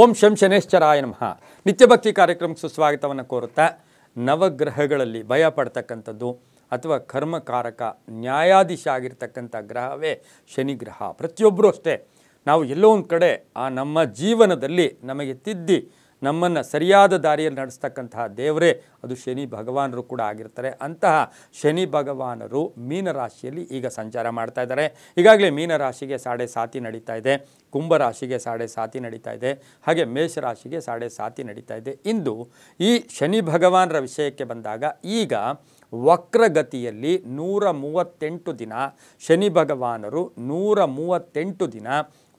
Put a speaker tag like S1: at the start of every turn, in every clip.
S1: ಓಂ ಶಂ ಶನೇಶ್ಚರಾಯ ನಮಃ. ನಿತ್ಯಭಕ್ತಿ ಕಾರ್ಯಕ್ರಮಕ್ಕೆ ಸುಸ್ವಾಗತವನ್ನು ಕೋರುತ್ತಾ, ನವಗ್ರಹಗಳಲ್ಲಿ ಭಯ ಪಡ್ತಕ್ಕಂಥದ್ದು ಅಥವಾ ಕರ್ಮಕಾರಕ ನ್ಯಾಯಾಧೀಶ ಆಗಿರ್ತಕ್ಕಂಥ ಗ್ರಹವೇ ಶನಿ ಗ್ರಹ. ಪ್ರತಿಯೊಬ್ಬರೂ ಅಷ್ಟೇ, ನಾವು ಎಲ್ಲೋ ಒಂದು ಕಡೆ ನಮ್ಮ ಜೀವನದಲ್ಲಿ ನಮಗೆ ತಿದ್ದಿ ನಮ್ಮನ್ನು ಸರಿಯಾದ ದಾರಿಯಲ್ಲಿ ನಡೆಸ್ತಕ್ಕಂತಹ ದೇವರೇ ಅದು ಶನಿ ಭಗವಾನರು ಕೂಡ ಆಗಿರ್ತಾರೆ. ಅಂತಹ ಶನಿ ಭಗವಾನರು ಮೀನರಾಶಿಯಲ್ಲಿ ಈಗ ಸಂಚಾರ ಮಾಡ್ತಾ ಇದ್ದಾರೆ. ಈಗಾಗಲೇ ಮೀನರಾಶಿಗೆ 7.5 ನಡೀತಾ ಇದೆ, ಕುಂಭರಾಶಿಗೆ 7.5 ನಡೀತಾ ಇದೆ, ಹಾಗೆ ಮೇಷರಾಶಿಗೆ 7.5 ನಡೀತಾ ಇದೆ. ಇಂದು ಈ ಶನಿ ಭಗವಾನರ ವಿಷಯಕ್ಕೆ ಬಂದಾಗ ಈಗ ವಕ್ರಗತಿಯಲ್ಲಿ 138 ದಿನ ಶನಿ ಭಗವಾನರು 138 ದಿನ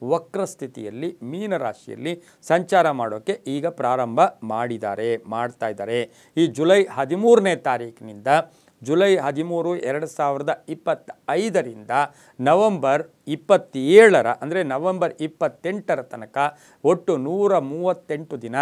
S1: ವಕ್ರಸ್ಥಿತಿಯಲ್ಲಿ ಮೀನರಾಶಿಯಲ್ಲಿ ಸಂಚಾರ ಮಾಡೋಕ್ಕೆ ಈಗ ಪ್ರಾರಂಭ ಮಾಡ್ತಾ ಇದ್ದಾರೆ. ಈ ಜುಲೈ 13ನೇ ತಾರೀಕಿನಿಂದ ಜುಲೈ 13, 2025ರಿಂದ ನವಂಬರ್ 27 ಅಂದರೆ ನವಂಬರ್ 28 ತನಕ ಒಟ್ಟು 138 ದಿನ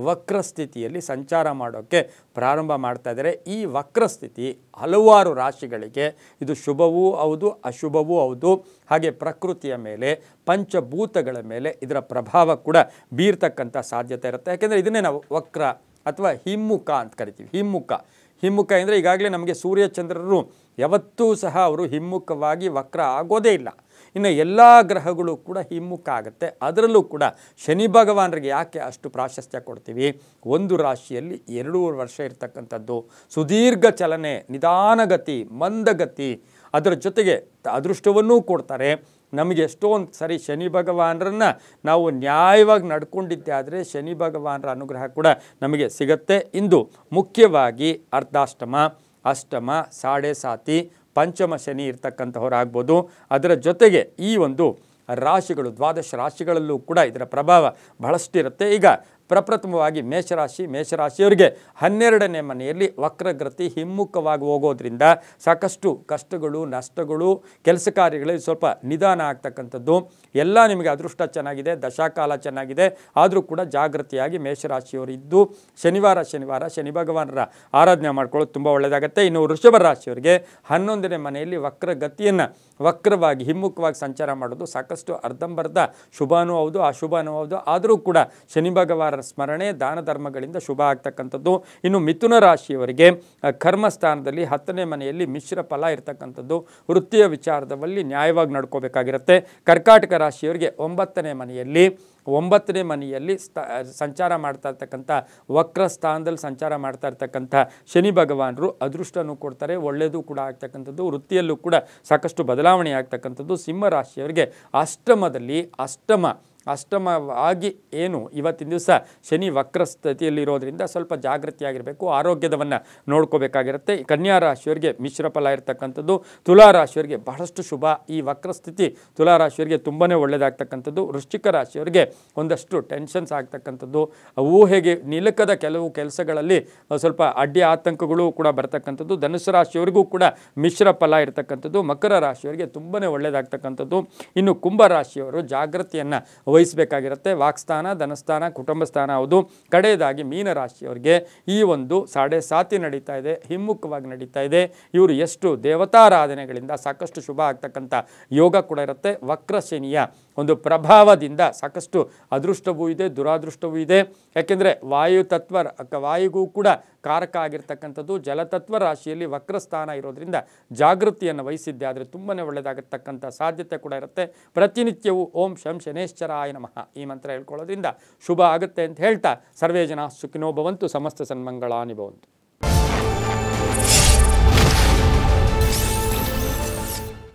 S1: ವಕ್ರಸ್ಥಿತಿಯಲ್ಲಿ ಸಂಚಾರ ಮಾಡೋಕ್ಕೆ ಪ್ರಾರಂಭ ಮಾಡ್ತಾ ಇದ್ದಾರೆ. ಈ ವಕ್ರಸ್ಥಿತಿ ಹಲವಾರು ರಾಶಿಗಳಿಗೆ ಇದು ಶುಭವೂ ಹೌದು, ಅಶುಭವೂ ಹೌದು. ಹಾಗೆ ಪ್ರಕೃತಿಯ ಮೇಲೆ, ಪಂಚಭೂತಗಳ ಮೇಲೆ ಇದರ ಪ್ರಭಾವ ಕೂಡ ಬೀರ್ತಕ್ಕಂಥ ಸಾಧ್ಯತೆ ಇರುತ್ತೆ. ಯಾಕೆಂದರೆ ಇದನ್ನೇ ನಾವು ವಕ್ರ ಅಥವಾ ಹಿಮ್ಮುಖ ಅಂತ ಕರಿತೀವಿ. ಹಿಮ್ಮುಖ ಅಂದರೆ ಈಗಾಗಲೇ ನಮಗೆ ಸೂರ್ಯಚಂದ್ರರು ಯಾವತ್ತೂ ಸಹ ಅವರು ಹಿಮ್ಮುಖವಾಗಿ ವಕ್ರ ಆಗೋದೇ ಇಲ್ಲ. ಇನ್ನು ಎಲ್ಲ ಗ್ರಹಗಳು ಕೂಡ ಹಿಮ್ಮುಖ ಆಗುತ್ತೆ. ಅದರಲ್ಲೂ ಕೂಡ ಶನಿ ಭಗವಾನರಿಗೆ ಯಾಕೆ ಅಷ್ಟು ಪ್ರಾಶಸ್ತ್ಯ ಕೊಡ್ತೀವಿ? ಒಂದು ರಾಶಿಯಲ್ಲಿ 2 ವರ್ಷ ಇರ್ತಕ್ಕಂಥದ್ದು, ಸುದೀರ್ಘ ಚಲನೆ, ನಿಧಾನಗತಿ, ಮಂದಗತಿ, ಅದರ ಜೊತೆಗೆ ಅದೃಷ್ಟವನ್ನೂ ಕೊಡ್ತಾರೆ. ನಮಗೆ ಎಷ್ಟೊಂದು ಸರಿ ಶನಿ ಭಗವಾನರನ್ನು ನಾವು ನ್ಯಾಯವಾಗಿ ನಡ್ಕೊಂಡಿದ್ದೆ ಆದರೆ ಶನಿ ಭಗವಾನರ ಅನುಗ್ರಹ ಕೂಡ ನಮಗೆ ಸಿಗುತ್ತೆ. ಇಂದು ಮುಖ್ಯವಾಗಿ ಅರ್ಧಾಷ್ಟಮ, ಅಷ್ಟಮ, 7.5, ಪಂಚಮ ಶನಿ ಇರ್ತಕ್ಕಂಥವರಾಗ್ಬೋದು. ಅದರ ಜೊತೆಗೆ ಈ ಒಂದು ರಾಶಿಗಳು 12 ರಾಶಿಗಳಲ್ಲೂ ಕೂಡ ಇದರ ಪ್ರಭಾವ ಬಹಳಷ್ಟಿರುತ್ತೆ. ಈಗ ಪ್ರಪ್ರಥಮವಾಗಿ ಮೇಷರಾಶಿಯವರಿಗೆ 12ನೇ ಮನೆಯಲ್ಲಿ ವಕ್ರಗತಿ ಹಿಮ್ಮುಖವಾಗಿ ಹೋಗೋದ್ರಿಂದ ಸಾಕಷ್ಟು ಕಷ್ಟಗಳು, ನಷ್ಟಗಳು, ಕೆಲಸ ಕಾರ್ಯಗಳಲ್ಲಿ ಸ್ವಲ್ಪ ನಿಧಾನ ಆಗ್ತಕ್ಕಂಥದ್ದು. ಎಲ್ಲ ನಿಮಗೆ ಅದೃಷ್ಟ ಚೆನ್ನಾಗಿದೆ, ದಶಾಕಾಲ ಚೆನ್ನಾಗಿದೆ, ಆದರೂ ಕೂಡ ಜಾಗೃತಿಯಾಗಿ ಮೇಷರಾಶಿಯವರು ಇದ್ದು ಶನಿವಾರ ಶನಿ ಭಗವಾನರ ಆರಾಧನೆ ಮಾಡ್ಕೊಳ್ಳೋದು ತುಂಬ ಒಳ್ಳೆಯದಾಗುತ್ತೆ. ಇನ್ನು ವೃಷಭ ರಾಶಿಯವರಿಗೆ 11ನೇ ಮನೆಯಲ್ಲಿ ವಕ್ರವಾಗಿ ಹಿಮ್ಮುಖವಾಗಿ ಸಂಚಾರ ಮಾಡೋದು ಸಾಕಷ್ಟು ಅರ್ಧಂಬರ್ಧ ಶುಭನೂ ಹೌದು, ಅಶುಭನೂ ಹೌದು. ಆದರೂ ಕೂಡ ಶನಿ ಭಗವಾನರ ಸ್ಮರಣೆ, ದಾನ ಧರ್ಮಗಳಿಂದ ಶುಭ ಆಗ್ತಕ್ಕಂಥದ್ದು. ಇನ್ನು ಮಿಥುನ ರಾಶಿಯವರಿಗೆ ಕರ್ಮಸ್ಥಾನದಲ್ಲಿ 10ನೇ ಮನೆಯಲ್ಲಿ ಮಿಶ್ರ ಫಲ ಇರ್ತಕ್ಕಂಥದ್ದು, ವೃತ್ತಿಯ ವಿಚಾರದಲ್ಲಿ ನ್ಯಾಯವಾಗಿ ನಡ್ಕೋಬೇಕಾಗಿರುತ್ತೆ. ಕರ್ಕಾಟಕ ರಾಶಿಯವರಿಗೆ 9ನೇ ಮನೆಯಲ್ಲಿ ಸಂಚಾರ ಮಾಡ್ತಾ ಇರ್ತಕ್ಕಂಥ ವಕ್ರ ಸ್ಥಾನದಲ್ಲಿ ಸಂಚಾರ ಮಾಡ್ತಾ ಇರ್ತಕ್ಕಂಥ ಶನಿ ಭಗವಾನರು ಅದೃಷ್ಟನೂ ಕೊಡ್ತಾರೆ, ಒಳ್ಳೆಯದು ಕೂಡ ಆಗ್ತಕ್ಕಂಥದ್ದು, ವೃತ್ತಿಯಲ್ಲೂ ಕೂಡ ಸಾಕಷ್ಟು ಬದಲಾವಣೆ ಆಗ್ತಕ್ಕಂಥದ್ದು. ಸಿಂಹ ರಾಶಿಯವರಿಗೆ ಅಷ್ಟಮವಾಗಿ ಏನು ಇವತ್ತಿನ ದಿವಸ ಶನಿ ವಕ್ರ ಸ್ಥಿತಿಯಲ್ಲಿರೋದ್ರಿಂದ ಸ್ವಲ್ಪ ಜಾಗೃತಿಯಾಗಿರಬೇಕು, ಆರೋಗ್ಯದವನ್ನು ನೋಡ್ಕೋಬೇಕಾಗಿರುತ್ತೆ. ಕನ್ಯಾ ರಾಶಿಯವರಿಗೆ ಮಿಶ್ರ ಫಲ ಇರ್ತಕ್ಕಂಥದ್ದು. ತುಲಾ ರಾಶಿಯವರಿಗೆ ಬಹಳಷ್ಟು ಶುಭ. ಈ ವಕ್ರ ಸ್ಥಿತಿ ತುಲಾ ರಾಶಿಯವರಿಗೆ ತುಂಬಾ ಒಳ್ಳೆಯದಾಗ್ತಕ್ಕಂಥದ್ದು. ವೃಶ್ಚಿಕ ರಾಶಿಯವರಿಗೆ ಒಂದಷ್ಟು ಟೆನ್ಷನ್ಸ್ ಆಗ್ತಕ್ಕಂಥದ್ದು, ಊಹೆಗೆ ನಿಲುಕದ ಕೆಲವು ಕೆಲಸಗಳಲ್ಲಿ ಸ್ವಲ್ಪ ಅಡ್ಡಿ ಆತಂಕಗಳು ಕೂಡ ಬರ್ತಕ್ಕಂಥದ್ದು. ಧನುಸು ರಾಶಿಯವರಿಗೂ ಕೂಡ ಮಿಶ್ರ ಫಲ ಇರ್ತಕ್ಕಂಥದ್ದು. ಮಕರ ರಾಶಿಯವರಿಗೆ ತುಂಬಾ ಒಳ್ಳೆಯದಾಗ್ತಕ್ಕಂಥದ್ದು. ಇನ್ನು ಕುಂಭ ರಾಶಿಯವರು ಜಾಗೃತಿಯನ್ನು ವಹಿಸಬೇಕಾಗಿರುತ್ತೆ. ವಾಕ್ಸ್ಥಾನ, ಧನಸ್ಥಾನ, ಕುಟುಂಬ ಸ್ಥಾನ ಹೌದು. ಕಡೆಯದಾಗಿ ಮೀನರಾಶಿಯವರಿಗೆ ಈ ಒಂದು 7.5 ನಡೀತಾ ಇದೆ, ಹಿಮ್ಮುಖವಾಗಿ ನಡೀತಾ ಇದೆ. ಇವರು ಎಷ್ಟು ದೇವತಾರಾಧನೆಗಳಿಂದ ಸಾಕಷ್ಟು ಶುಭ ಆಗ್ತಕ್ಕಂಥ ಯೋಗ ಕೂಡ ಇರುತ್ತೆ. ವಕ್ರ ಶನಿಯ ಒಂದು ಪ್ರಭಾವದಿಂದ ಸಾಕಷ್ಟು ಅದೃಷ್ಟವೂ ಇದೆ, ದುರಾದೃಷ್ಟವೂ ಇದೆ. ಯಾಕೆಂದರೆ ವಾಯುಗೂ ಕೂಡ ಕಾರಕ ಆಗಿರ್ತಕ್ಕಂಥದ್ದು. ಜಲತತ್ವ ರಾಶಿಯಲ್ಲಿ ವಕ್ರಸ್ಥಾನ ಇರೋದ್ರಿಂದ ಜಾಗೃತಿಯನ್ನು ವಹಿಸಿದ್ದೆ ಆದರೆ ತುಂಬಾ ಒಳ್ಳೆಯದಾಗತಕ್ಕಂಥ ಸಾಧ್ಯತೆ ಕೂಡ ಇರುತ್ತೆ. ಪ್ರತಿನಿತ್ಯವೂ ಓಂ ಶಂ ಶನೇಶ್ಚರಾಯ ನಮಃ ಈ ಮಂತ್ರ ಹೇಳ್ಕೊಳ್ಳೋದ್ರಿಂದ ಶುಭ ಆಗುತ್ತೆ ಅಂತ ಹೇಳ್ತಾ, ಸರ್ವೇ ಜನ ಸುಖಿನೋ ಭವಂತು, ಸಮಸ್ತ ಸನ್ಮಂಗಳಾನಿ ಭವಂತು.